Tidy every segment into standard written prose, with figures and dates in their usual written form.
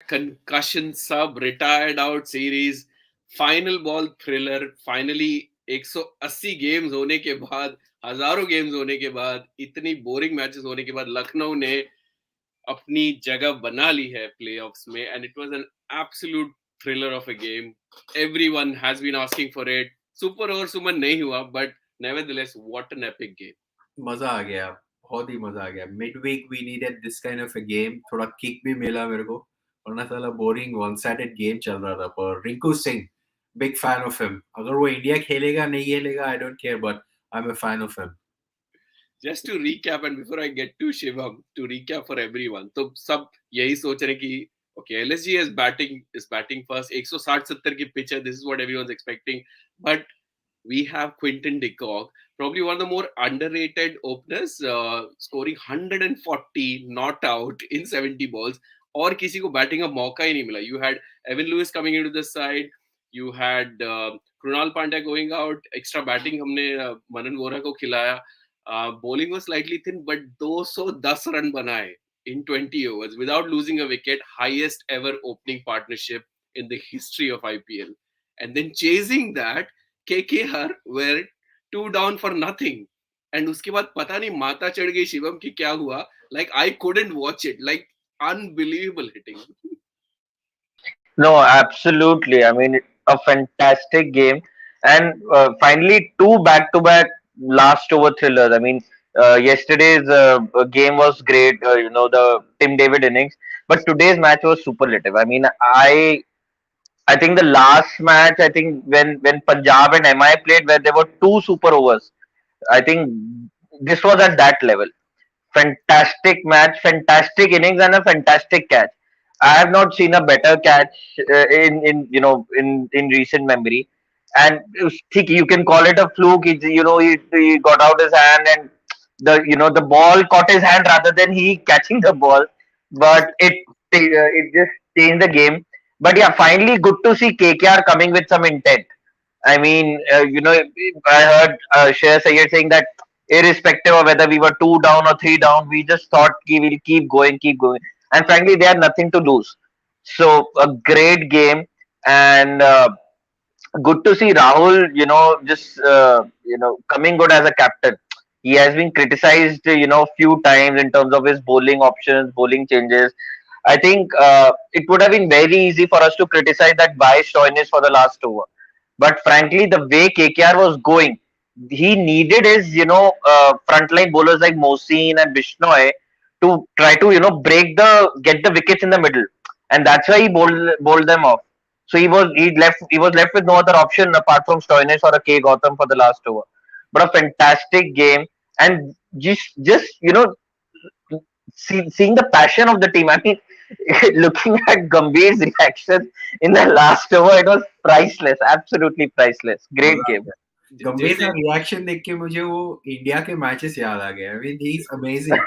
concussion sub retired out series, final ball thriller, finally 180 games होने के बाद, हजारों गेम्स होने के बाद, इतनी बोरिंग मैचेस होने के बाद लखनऊ ने अपनी जगह बना ली है प्लेऑफ्स में, and it was an absolute thriller of a game. Everyone has been asking for it. Super over सुमन नहीं हुआ, but nevertheless what an epic game. मजा आ गया, बहुत ही मजा आ गया. Mid week we needed this kind of a game. थोड़ा किक भी मिला मेरे को, वरना साला बोरिंग वन साइडेड गेम चल रहा था. पर Rinku Singh, big fan of him. अगर वो इंडिया खेलेगा नहीं खेलेगा I don't care, but I am a fan of him. Just to recap, and before I get to Shivam, to recap for everyone, तो सब यही सोच रहे कि okay, LSG is batting first. 160-70 की pitch है. This is what everyone's expecting. But we have Quinton de Kock, probably one of the more underrated openers, scoring 140 not out in 70 balls. और किसी को बैटिंग का मौका ही नहीं मिला. You had Evan Lewis coming into the side. You had Krunal Pandya going out. Extra batting हमने मनन वोरा को खिलाया. Bowling was slightly thin, but 210 run बनाए in 20 overs without losing a wicket. Highest ever opening partnership in the history of IPL. And then chasing that, KKR were 2 down for nothing. And उसके बाद पता नहीं माता चढ़ गई शिवम की क्या हुआ. Like I couldn't watch it. Like unbelievable hitting. No, absolutely. I mean, a fantastic game, and finally two back-to-back last over thrillers. I mean, yesterday's game was great. The Tim David innings, but today's match was superlative. I mean, I think the last match, I think when Punjab and MI played, where there were two super overs, I think this was at that level. Fantastic match, fantastic innings, and a fantastic catch. I have not seen a better catch in recent memory. And think you can call it a fluke. He got out his hand, and the ball caught his hand rather than he catching the ball. But it just changed the game. But yeah, finally good to see KKR coming with some intent. I mean, I heard Shreyas Iyer saying that irrespective of whether we were two down or three down, we just thought we'll keep going, keep going. And frankly, they had nothing to lose. So a great game, and good to see Rahul, just coming good as a captain. He has been criticized, few times in terms of his bowling options, bowling changes. I think it would have been very easy for us to criticize that by Stoinis for the last over. But frankly, the way KKR was going, he needed his, frontline bowlers like Mohsin and Bishnoi to try to, get the wickets in the middle. And that's why he bowled them off. So he was left with no other option apart from Stoinis or a K Gautam for the last over. But a fantastic game, and seeing the passion of the team. I mean, looking at Gambhir's reaction in the last over, it was priceless, absolutely priceless. Great मजा आ game. गया. गंभीर का reaction देख के मुझे वो India के matches याद आ गए. I mean he is amazing.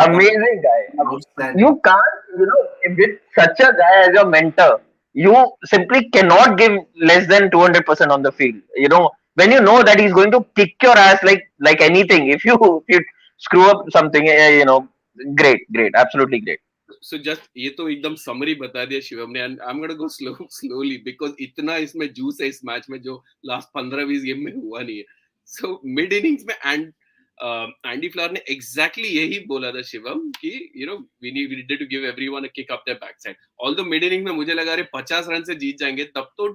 Amazing guy. Outstanding. You can't, with such a guy as your mentor, you simply cannot give less than 200% on the field. When you know that he's going to kick your ass like anything. If you screw up something, great, great, absolutely great. So just ये तो एकदम summary बता दिया शिवम ने, and I'm gonna go slowly because इतना इसमें juice है इस मैच में जो लास्ट 15-20 गेम में हुआ नहीं है. So mid innings में एंडी फ्लावर ने exactly यही बोला था शिवम कि we needed to give everyone a kick up their backside. Although mid innings में मुझे लगा रहे 50 रन से जीत जाएंगे, तब तो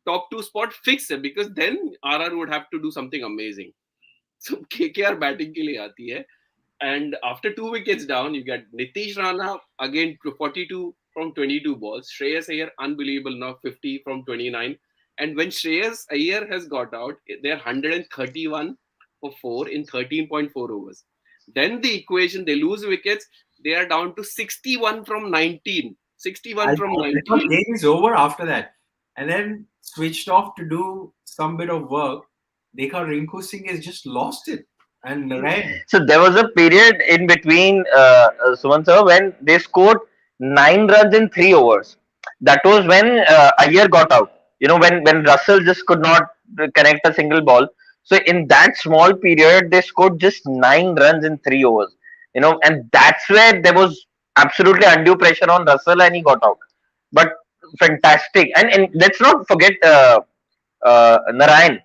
top two spot fix है, because then RR would have to do something amazing. So KKR batting के लिए आती है. And after 2 wickets down, you get Nitish Rana again 42 from 22 balls. Shreyas Iyer, unbelievable now, 50 from 29. And when Shreyas Iyer has got out, they're 131 for 4 in 13.4 overs. Then the equation, they lose wickets. They are down to 61 from 19. 61 from 19. The game is over after that. And then switched off to do some bit of work. Dekha Rinku Singh has just lost it. And red. So there was a period in between, Suman sir, when they scored 9 runs in 3 overs. That was when Iyer got out. When Russell just could not connect a single ball. So in that small period, they scored just 9 runs in 3 overs. And that's where there was absolutely undue pressure on Russell and he got out. But fantastic. And let's not forget Narayan.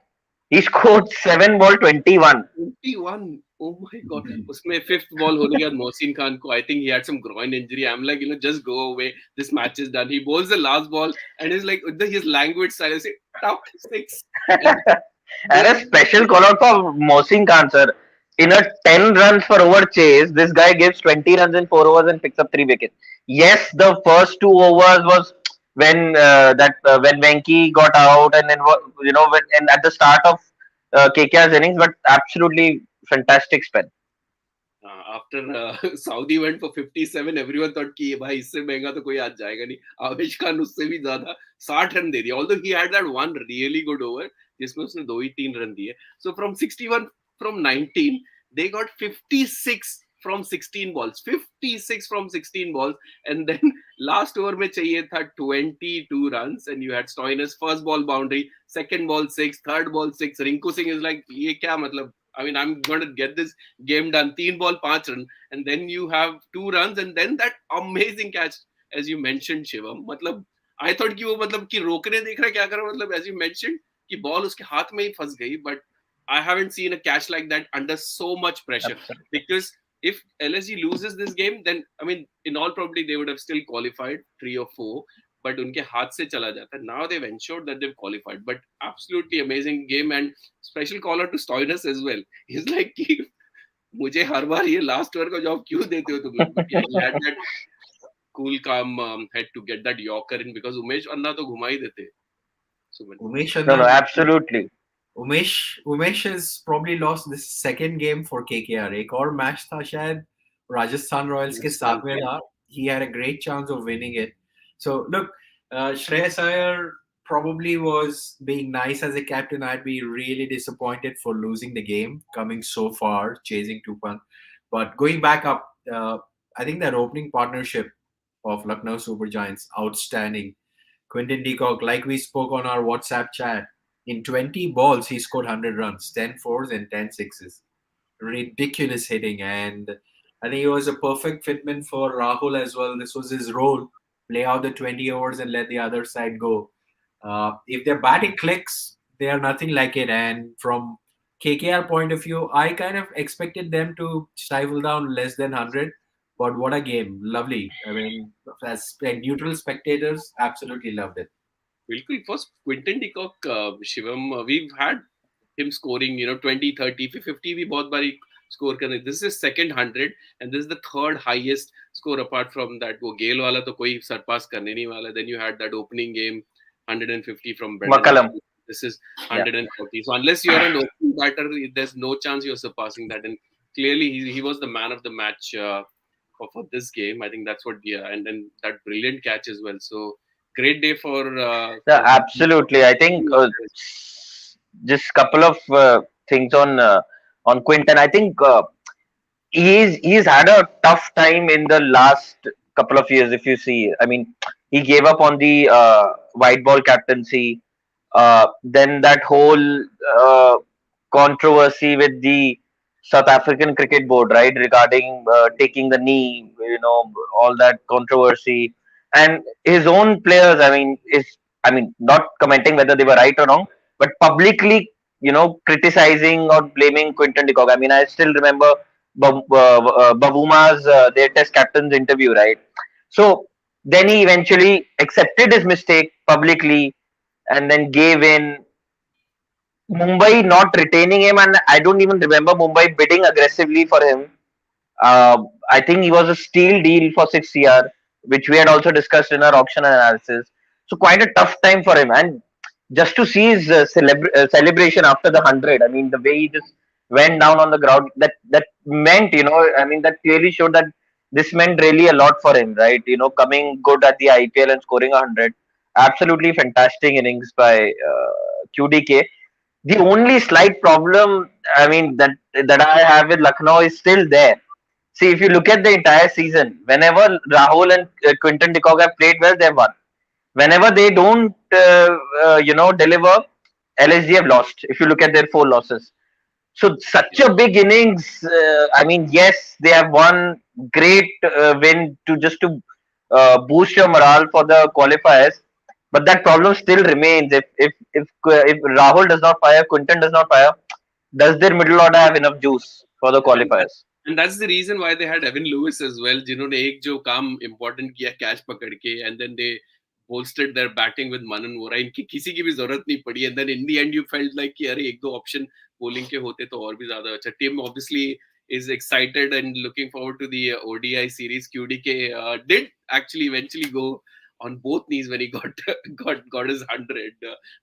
He scored 7 ball 21. 21. Oh my God. उसमें fifth ball होने के बाद मोहसिन खान को I think he had some groin injury. I'm like, just go away. This match is done. He bowls the last ball and he's like, his language style is tough six. And And a then special call out for Mohsin Khan, sir. In a 10 runs for over chase, this guy gives 20 runs in 4 overs and picks up 3 wickets. Yes, the first 2 overs was when Venki got out, and then and at the start of KKR's innings, but absolutely fantastic spell. after Saudi went for 57, everyone thought कि भाई इससे महंगा तो कोई आज जाएगा नहीं. आवेश खान उससे भी ज्यादा 60 रन दे दिया. Although he had that one really good over जिसमें उसने 2 ही 3 रन दिए. So from 61 from 19 they got 56 from 16 balls. 56 from 16 balls and then last over में चाहिए था 22 runs and you had Stoinis first ball boundary, second ball 6, third ball 6. Rinku Singh is like ये क्या मतलब I mean, I'm going to get this game done. 3 ball, 5 run. And then you have 2 runs. And then that amazing catch, as you mentioned, Shivam. मतलब, I thought कि वो मतलब कि रोकने देख रहा क्या कर रहा मतलब, as you mentioned, कि ball उसके हाथ में ही फंस गई. But I haven't seen a catch like that under so much pressure. Absolutely. Because if LSG loses this game, then, I mean, in all probably they would have still qualified 3 or 4. But उनके हाथ से चला जाता. Now they've ensured that they've qualified. But absolutely amazing game and special call out to Stoinis as well. He's like कि मुझे हर बार ये last over का job क्यों देते हो तुम लोग? But yeah, he had that cool calm head to get that Yorker in because Umesh अन्ना तो घुमा ही देते. Umesh No, absolutely. Umesh has probably lost this second game for KKR. एक और match था शायद Rajasthan Royals के साथ में था. He had a great chance of winning it. So look, Shreyas Iyer probably was being nice as a captain. I'd be really disappointed for losing the game, coming so far, chasing 2 But going back up, I think that opening partnership of Lucknow Super Giants, outstanding. Quinton de Kock, like we spoke on our WhatsApp chat, in 20 balls, he scored 100 runs, 10 fours and 10 sixes. Ridiculous hitting. And I think he was a perfect fitment for Rahul as well. This was his role. Play out the 20 overs and let the other side go. If their batting clicks, they are nothing like it. And from KKR point of view, I kind of expected them to stifle down less than 100. But what a game. Lovely. I mean, as neutral spectators, absolutely loved it. बिल्कुल first Quinton de Kock, Shivam, we've had him scoring 20 30 50 भी बहुत बारी score करने. This is second 100 and this is the third highest score apart from that. वो Gale वाला तो कोई surpass करने नहीं वाला. Then you had that opening game 150 from Brendan. McCullum. This is 140. So unless you're an opening batter, there's no chance you're surpassing that. And clearly he was the man of the match for this game. I think that's what and then that brilliant catch as well. So great day for Yeah, absolutely. I think just couple of things on Quinton. I think he's had a tough time in the last couple of years. If you see, I mean, he gave up on the white ball captaincy. Then that whole controversy with the South African Cricket Board, right, regarding taking the knee, all that controversy, and his own players. I mean, not commenting whether they were right or wrong, but publicly, criticizing or blaming Quinton de Kock. I mean, I still remember Bavuma's their Test captain's interview, right? So then he eventually accepted his mistake publicly, and then gave in. Mumbai not retaining him, and I don't even remember Mumbai bidding aggressively for him. I think he was a steal deal for 6 CR, which we had also discussed in our auction analysis. So quite a tough time for him, and just to see his celebration after the 100, I mean, the way he just went down on the ground, that meant, I mean, that clearly showed that this meant really a lot for him, right? Coming good at the IPL and scoring 100, absolutely fantastic innings by QDK. The only slight problem, I mean, that I have with Lucknow is still there. See, if you look at the entire season, whenever Rahul and Quinton de Kock have played well, they've won. Whenever they don't, deliver, LSG have lost. If you look at their 4 losses, So such a big innings. I mean, yes, they have won great win to just to boost your morale for the qualifiers, but that problem still remains. If Rahul does not fire, Quinton does not fire, does their middle order have enough juice for the And that, qualifiers? and that's the reason why they had Evan Lewis as well, जिन्होंने एक जो काम important किया catch पकड़ के, and then they bolstered their batting with Manan Vora. इनकी किसी की भी जरूरत नहीं पड़ी, and then in the end you felt like कि अरे एक दो option bowling के होते तो और भी ज्यादा अच्छा. Team obviously is excited and looking forward to the ODI series. QDK did actually eventually go on both knees when he got his 100.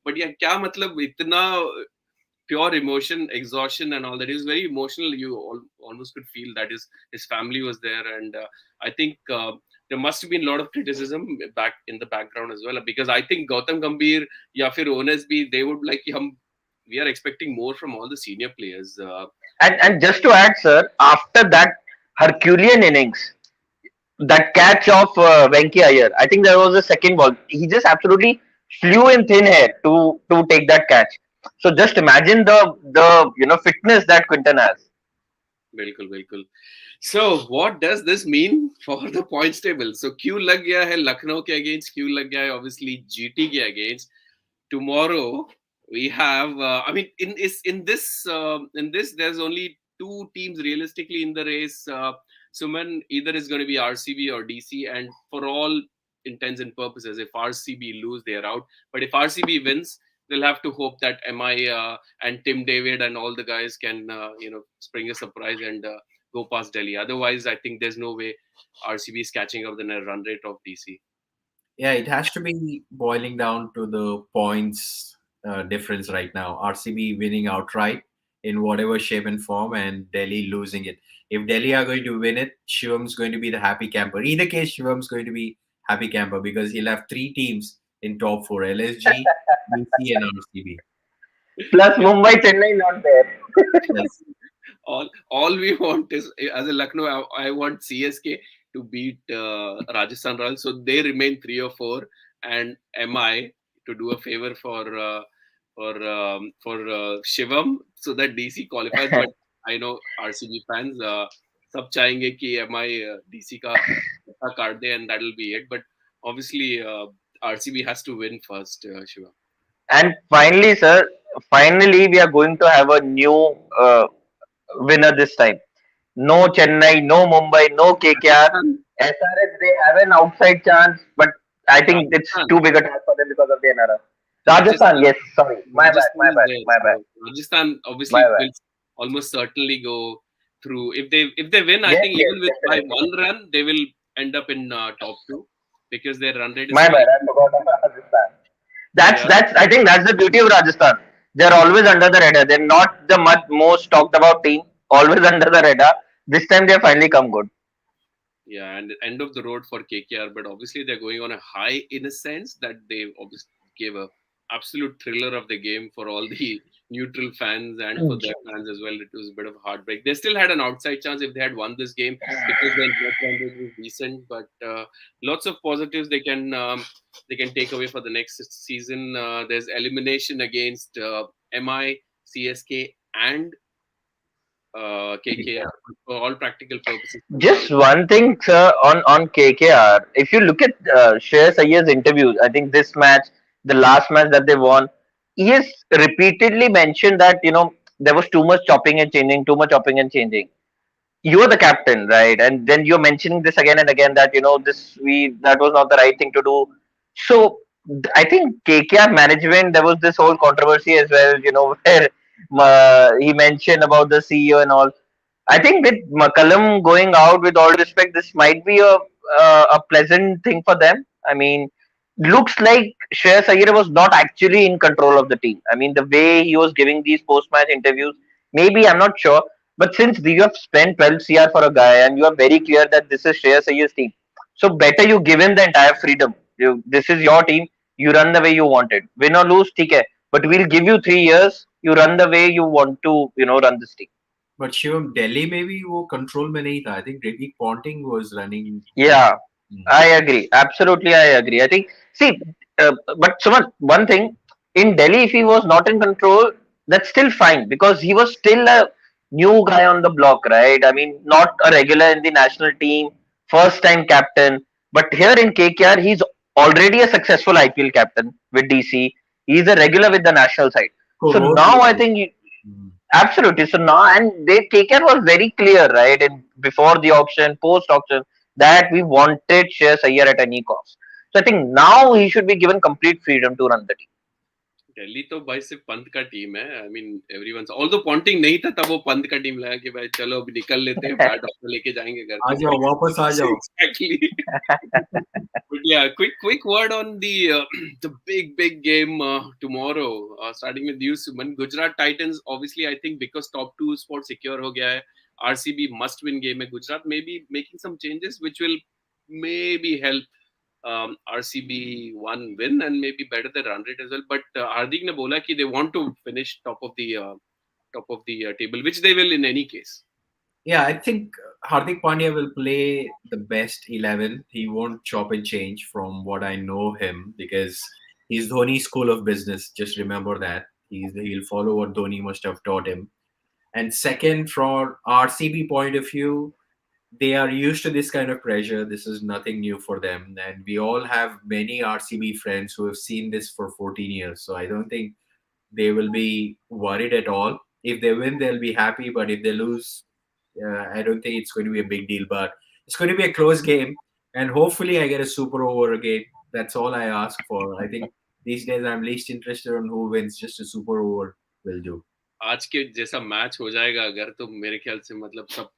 But yeah, क्या मतलब इतना pure emotion, exhaustion, and all that. He was very emotional. You almost could feel that his family was there, and I think there must have been a lot of criticism back in the background as well. Because I think Gautam Gambhir, या फिर owners भी, they would like we are expecting more from all the senior players. And just to add, sir, after that Herculean innings, that catch of Venki Iyer, I think there was a second ball. He just absolutely flew in thin air to take that catch. So just imagine the fitness that Quinton has. बिल्कुल बिल्कुल. So what does this mean for the points table? So क्यों लग गया है लखनऊ के against, क्यों लग गया है obviously GT के against. Tomorrow we have I mean in this there's only two teams realistically in the race. Suman, either is going to be RCB or DC, and for all intents and purposes, if RCB lose, they are out. But if RCB wins, they'll have to hope that MI and Tim David and all the guys can spring a surprise and go past Delhi. Otherwise, I think there's no way RCB is catching up the run rate of DC. Yeah, it has to be boiling down to the points difference right now. RCB winning outright in whatever shape and form, and Delhi losing it. If Delhi are going to win it, Shivam's going to be the happy camper. Either case, Shivam's going to be happy camper because he'll have three teams in top four: LSG, DC, and RCB. Plus Mumbai, Chennai not there. Yes. All we want is, as a Lucknow, I want CSK to beat Rajasthan Royals, so they remain 3 or 4, and MI to do a favor for Shivam so that DC qualifies. But I know RCB fans सब चाहेंगे कि MI DC का काट दे, and that'll be it. But obviously RCB has to win first, Shivam. And finally, sir, finally we are going to have a new winner this time. No Chennai, no Mumbai, no KKR. Rajasthan, SRH, they have an outside chance, but I think it's Rajasthan, too big a task for them because of the NRR. Rajasthan, Rajasthan, yes, sorry, my bad, Rajasthan my is bad, there. my bad, So Rajasthan my obviously bad. will almost certainly go through. If they win, I Yes, think yes, even with by definitely. one run, they will end up in top 2 because their run rate is My bad, high. I forgot about Rajasthan. That's Yeah, that's I think that's the beauty of Rajasthan. They're always under the radar. They're not the most talked about team. Always under the radar. This time they finally come good. yeah, and end of the road for KKR, but obviously they're going on a high in a sense that they obviously gave a absolute thriller of the game for all the neutral fans and for their fans as well. It was a bit of a heartbreak. They still had an outside chance if they had won this game because their net run rate was decent, but lots of positives they can take away for the next season. There's elimination against MI, CSK, and KKR for all practical purposes. Just one thing, sir, on KKR. If you look at Shreyas Iyer's interviews, I think this match, the last match that they won, he has repeatedly mentioned that there was too much chopping and changing, too much chopping and changing. You're the captain, right? And then you're mentioning this again and again that that was not the right thing to do. So I think KKR management, there was this whole controversy as well, where he mentioned about the CEO and all. I think with McCullum going out, with all respect, this might be a pleasant thing for them. I mean, looks like Shreyas Iyer was not actually in control of the team. I mean, the way he was giving these post-match interviews, maybe I'm not sure. But since you have spent 12 CR for a guy and you are very clear that this is Shreyas Iyer's team, so better you give him the entire freedom. This is your team. You run the way you want it. Win or lose, okay. But we'll give you 3 years. You run the way you want to, run this team. But Shivam, Delhi maybe वो control में नहीं था. I think Ricky Ponting was running. Yeah, Hmm. I agree. Absolutely, I agree. I think, see, but Suman, one thing in Delhi, if he was not in control, that's still fine because he was still a new guy on the block, right? I mean, not a regular in the national team, first time captain. But here in KKR, he's already a successful IPL captain with DC. He's a regular with the national side. So Co-host now I with think mm. absolutely. So now, and they KKR was very clear, right? And before the auction, post auction, that we wanted Shreyas Iyer at any cost. So I think now he should be given complete freedom to run the team. Delhi तो भाई सिर्फ पंत का team है. I mean everyone, although Ponting नहीं था तब वो पंत का टीम लगा कि भाई चलो अब निकल लेते हैं, बैट ऑफ लेके जाएंगे घर आ पे. जाओ, वापस आ जाओ. Exactly. But yeah, quick word on the the big game tomorrow. Starting with you, Suman. Gujarat Titans, obviously, I think because top two spot secure ho gaya hai, RCB must win game hai. Gujarat may be making some changes which will maybe help RCB one win and maybe better the run rate as well. But Hardik ne bola ki they want to finish top of the table, which they will in any case. Yeah, I think Hardik Pandya will play the best 11. He won't chop and change from what I know him because he's Dhoni's school of business. Just remember that. He'll follow what Dhoni must have taught him. And second, from RCB point of view, they are used to this kind of pressure. This is nothing new for them. And we all have many RCB friends who have seen this for 14 years. So I don't think they will be worried at all. If they win, they'll be happy. But if they lose, I don't think it's going to be a big deal. But it's going to be a close game. And hopefully, I get a super over again. That's all I ask for. I think these days I'm least interested on who wins. Just a super over will do. आज के जैसा match हो जाएगा अगर, तो मेरे ख्याल से मतलब सब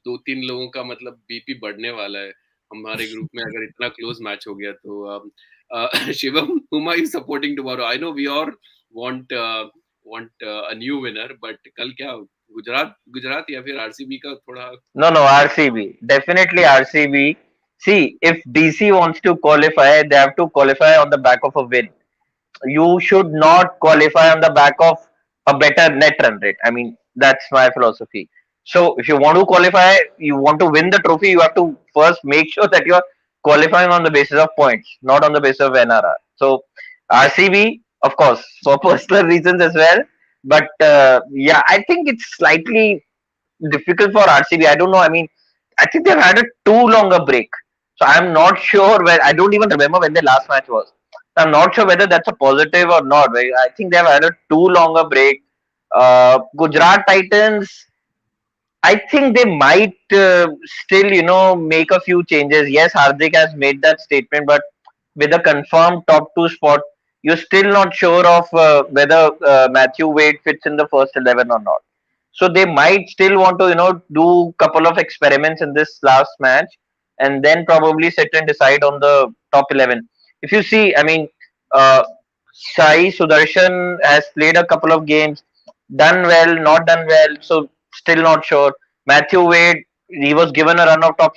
2-3 लोगों का मतलब बीपी बढ़ने वाला है हमारे ग्रुप में अगर इतना क्लोज मैच हो गया तो. Shivam, whom are you supporting tomorrow? I know we all want a new winner, but कल क्या गुजरात या फिर आरसीबी का थोड़ा. No, RCB. Definitely RCB. See, if DC wants to qualify, they have to qualify on the back of a win. You should not qualify on the back of a better net run rate. I mean, that's my philosophy. So, if you want to qualify, you want to win the trophy, you have to first make sure that you are qualifying on the basis of points, not on the basis of NRR. So, RCB, of course, for personal reasons as well. But yeah, I think it's slightly difficult for RCB. I don't know. I mean, I think they've had a too long a break. So I'm not sure where. I don't even remember when their last match was. I'm not sure whether that's a positive or not. Right? I think they've had a too long a break. Gujarat Titans, I think they might still, make a few changes. Yes, Hardik has made that statement, but with a confirmed top two spot, you're still not sure of whether Matthew Wade fits in the first 11 or not. So they might still want to, do couple of experiments in this last match, and then probably sit and decide on the top 11. If you see, I mean, uh, Sai Sudarshan has played a couple of games, done well, not done well, so still not sure. Matthew Wade, he was given a run of top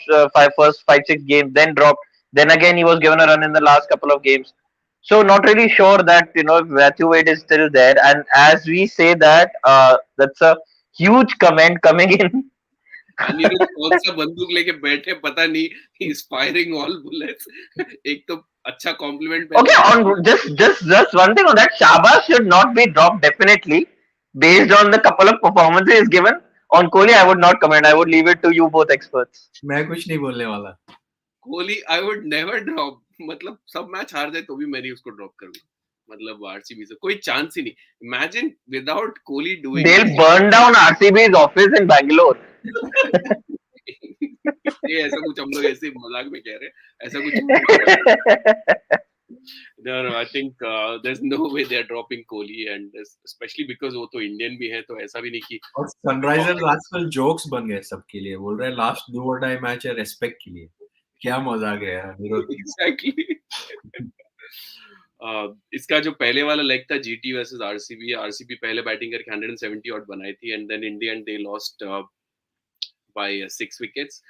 first 5 6 games, then dropped. Then again, he was given a run in the last couple of games. So not really sure that if Matthew Wade is still there. And as we say that, that's a huge comment coming in. Anirudh कौन सा बंदूक लेके बैठे पता नहीं. He is firing all bullets. एक तो अच्छा complement. Okay, on just one thing on that, Shabas should not be dropped definitely based on the couple of performances he's given. On Kohli, I would not comment. I would leave it to you both experts. मैं कुछ नहीं बोलने वाला. Kohli I would never drop. मतलब सब match हार जाए तो भी मैं नहीं उसको ड्रॉप करूंगा. मतलब आरसीबी से कोई चांस ही नहीं. Imagine without Kohli doing. They'll burn down RCB's office in Bangalore. ये ऐसा कुछ हम लोग ऐसे मजाक में कह रहे हैं. ऐसा कुछ. No, I think there's no way they're dropping Kohli, and especially because वो तो इंडियन भी है, तो ऐसा भी नहीं कि. और सनराइजर्स आजकल जोक्स बन गए सबके लिए. बोल रहे हैं लास्ट डू और डाई मैच है रेस्पेक्ट के लिए. क्या मजा आ गया यार. Exactly. इसका जो पहले वाला लेग था जीटी वर्सेस आरसीबी. आरसीबी पहले बैटिंग करके 170 ऑट बनाई थी, and then in the end they lost by 6 wickets.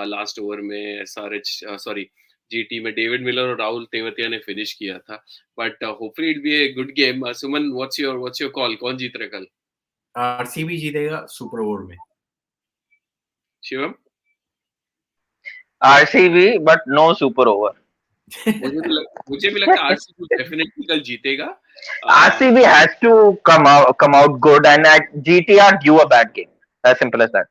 Last over में एसआरएच जीटी में डेविड मिलर और राहुल तेवतिया ने फिनिश किया था. But hopefully it be a good game. Suman, what's your call? कौन जीत रहा कल? आरसीबी जीतेगा सुपर ओवर में. Shivam? RCB, but no super over. मुझे भी लगता है आरसीबी डेफिनेटली कल जीतेगा. RCB has to come out good, and at GTR due a bad game. As simple as that.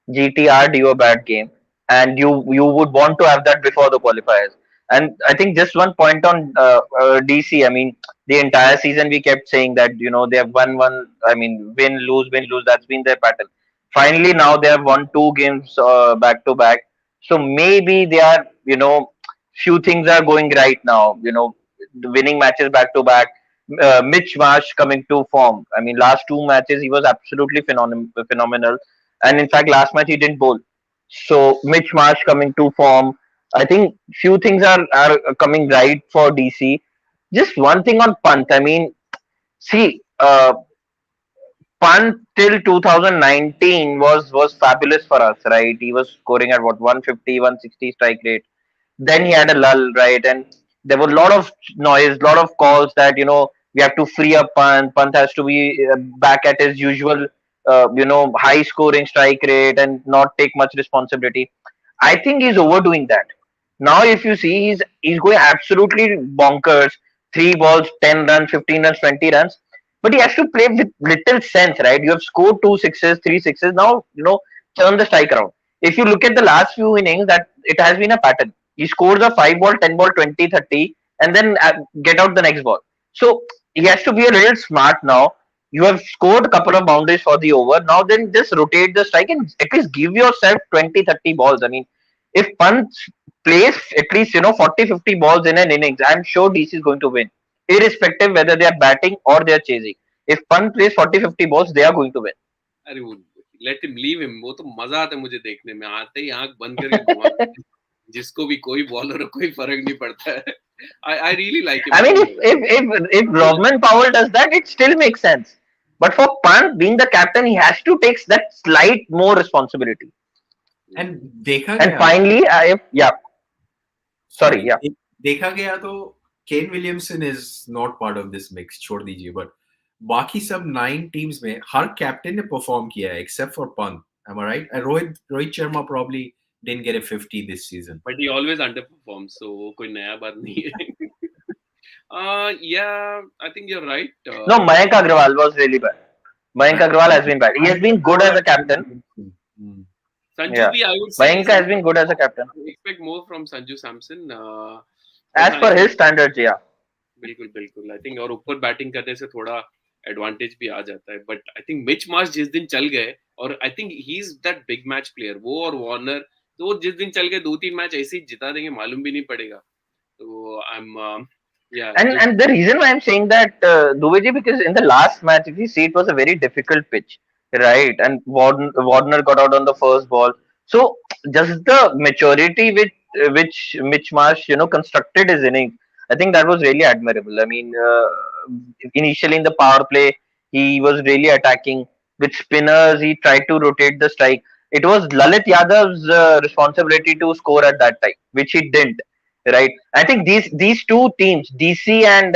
GTR due a bad game, and you would want to have that before the qualifiers. And I think just one point on DC. I mean, the entire season we kept saying that they have won one. I mean, win lose win lose. That's been their pattern. Finally, now they have won two games back to back. So maybe they are few things are going right now. Winning matches back to back. Mitch Marsh coming to form. I mean, last two matches he was absolutely phenomenal, and in fact, last match he didn't bowl. So Mitch Marsh coming to form. I think few things are coming right for DC. Just one thing on Pant. I mean, see, Pant till 2019 was fabulous for us, right? He was scoring at what 150, 160 strike rate. Then he had a lull, right? And there were a lot of noise, lot of calls that we have to free up Pant. Pant has to be back at his usual, high scoring strike rate and not take much responsibility. I think he's overdoing that. Now, if you see, he's going absolutely bonkers. Three balls, 10 runs, 15 runs, 20 runs. But he has to play with little sense, right? You have scored two sixes, three sixes. Now, turn the strike around. If you look at the last few innings, that it has been a pattern. He scores a 5 ball, 10 ball, 20, 30, and then get out the next ball. So he has to be a little smart now. You have scored a couple of boundaries for the over. Now then just rotate the strike and at least give yourself 20, 30 balls. I mean, if Pant plays at least 40, 50 balls in an innings, I'm sure DC is going to win, irrespective whether they are batting or they are chasing. If Pant plays 40, 50 balls, they are going to win. अरे वो let him leave him, वो तो मजा आता है मुझे देखने में. आते ही आंख बंद करके घुमा, जिसको भी कोई बॉलर हो कोई फर्क नहीं पड़ता है. I really like him. I mean, if Robman Powell does that, it still makes sense. But for Pant, being the captain, he has to take that slight more responsibility. And देखा And गया, finally, sorry, yeah. देखा गया तो Kane Williamson is not part of this mix, छोड़ दीजिए. But बाकी सब 9 teams में हर कैप्टन ने परफॉर्म किया है except for Pant. Am I right? And Rohit Sharma probably didn't get a 50 this season. But he always underperforms, so कोई नया बात नहीं है. Yeah, I think you're right. No, Mayank Agrawal was really bad. Mayank Agrawal has been bad. He has been good as a captain. Sanju Yeah. bhi, I would say Mayank has been good as a captain. I expect more from Sanju Samson. As per his standards, yeah. बिल्कुल बिल्कुल. I think और ऊपर batting करने से थोड़ा advantage भी आ जाता है. But I think Mitch Marsh जिस दिन चल गए, और I think he is that big match player, वो और वार्नर, तो जिस दिन चल गए 2-3 मैच ऐसे ही जिता देंगे, मालूम भी नहीं पड़ेगा. तो I am And the reason why I'm saying that, Duveji, because in the last match, if you see, it was a very difficult pitch, right? And Warner got out on the first ball. So just the maturity which Mitch Marsh, constructed his innings, I think that was really admirable. I mean, initially in the power play, he was really attacking with spinners. He tried to rotate the strike. It was Lalit Yadav's responsibility to score at that time, which he didn't. Right, I think these two teams, DC and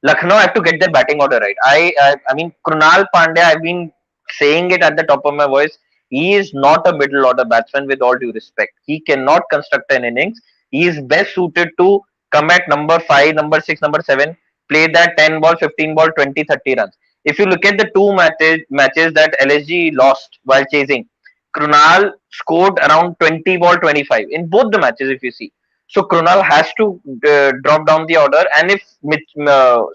Lucknow, have to get their batting order right. I mean, Krunal Pandya, I've been saying it at the top of my voice. He is not a middle order batsman, with all due respect. He cannot construct an innings. He is best suited to come at number 5, number 6, number 7, play that 10 ball, 15 ball, 20, 30 runs. If you look at the two matches that LSG lost while chasing, Krunal scored around 20 ball, 25 in both the matches, if you see. So Krunal has to drop down the order, and if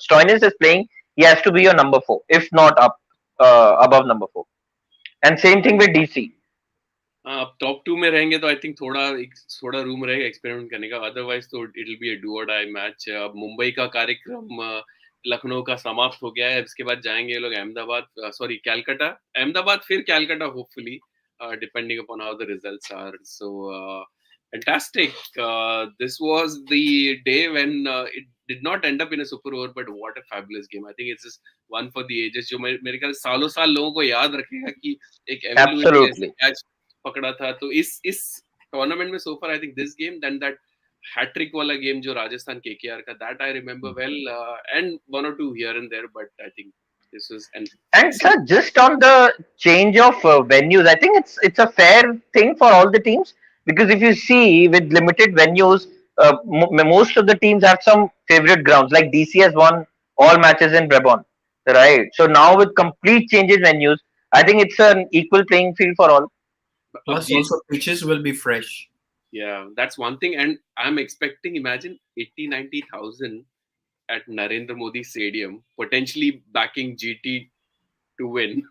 Stoinis is playing, he has to be your number 4, if not above number 4. And same thing with DC. अब top 2 में रहेंगे तो I think थोड़ा room रहेगा experiment करने का. Otherwise तो it will be a do और डाई मैच. अब मुंबई का कार्यक्रम लखनऊ का समाप्त हो गया है. इसके बाद जाएंगे लोग अहमदाबाद, सॉरी कैलकाटा, अहमदाबाद फिर Calcutta, hopefully depending upon how the results are. So fantastic. This was the day when it did not end up in a super over, but what a fabulous game. I think it's just one for the ages, जो मेरे ख्याल सालों साल लोगों को याद रखेगा कि एक Absolutely मैच पकड़ा था. तो इस टूर्नामेंट में so far I think this game, then that hat trick वाला game जो राजस्थान KKR का, that I remember well, and one or two here and there, but I think this was and sir, just on the change of venues, I think it's a fair thing for all the teams, because if you see, with limited venues, most of the teams have some favorite grounds. Like DC has won all matches in Brabant, right? So now with complete changes venues, I think it's an equal playing field for all. Plus, also pitches will be fresh. Yeah, that's one thing. And I'm expecting, imagine 80, 90,000 at Narendra Modi Stadium, potentially backing GT to win.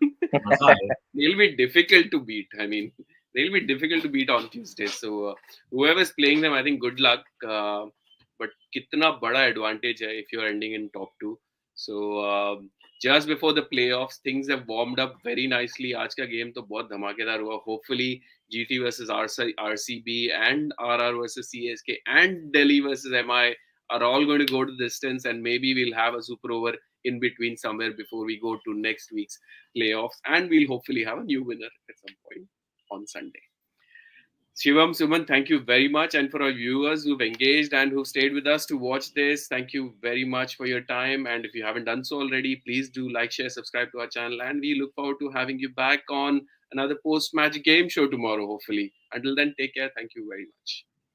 Maza hai. They'll be difficult to beat. I mean, they'll be difficult to beat on Tuesday. So whoever's playing them, I think good luck. But kitna bada advantage hai if you're ending in top two. So just before the playoffs, things have warmed up very nicely. आज का game तो बहुत धमाकेदार हुआ. Hopefully GT versus RCB and RR versus CSK and Delhi versus MI are all going to go to distance, and maybe we'll have a super over in between somewhere before we go to next week's playoffs, and we'll hopefully have a new winner at some point on Sunday. Shivam, Suman, thank you very much. And for our viewers who've engaged and who've stayed with us to watch this, thank you very much for your time. And if you haven't done so already, please do like, share, subscribe to our channel. And we look forward to having you back on another post-match game show tomorrow, hopefully. Until then, take care. Thank you very much.